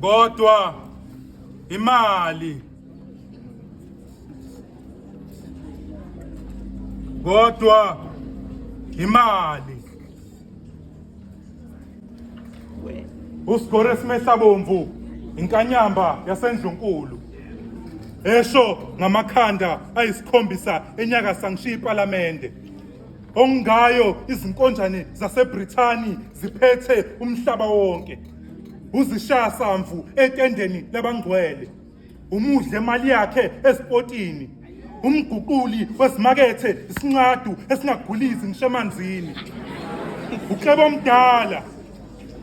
Kodwa imali. Kodwa imali. Usigore Simehlabomvu, inkanyamba yaseNdlunkulu. Esho ngamakhanda ayisikhombisa enyakasa ngishiya iParliamente. Ongayo izinkonjane zaseBrithani ziphethe umhlaba wonke. Uzishaya samvu etendeni labangcwele. Umudle imali yakhe esipotini. Umguquli wesimakethe isincadu esingagulizi ngisho emanzini. Uklebo omdala.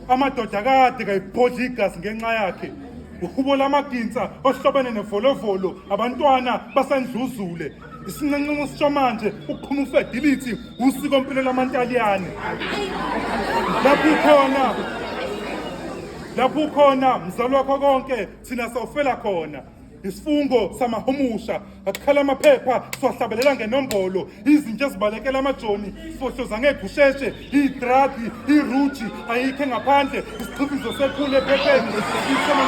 Amadoda kade kayibhodla igazi ngenxa yakhe. Uhubo lamaginsa ohlobene nevolovolo abantwana basendluzule. Isinqenqema sisho manje uqhuma ufedilithi usiko mpilo lamantaliyane. Lapho khona mzalo wakho konke thina sawufela khona. Isifungo samahumusha akukhala amaphepha siwahlabelela ngenombolo. Izinto ezibalekela amajoni sifohloza ngegusheshe, idragi, iruji ayikho ngaphandle. Isichithizo sekhulu ephepheni sisema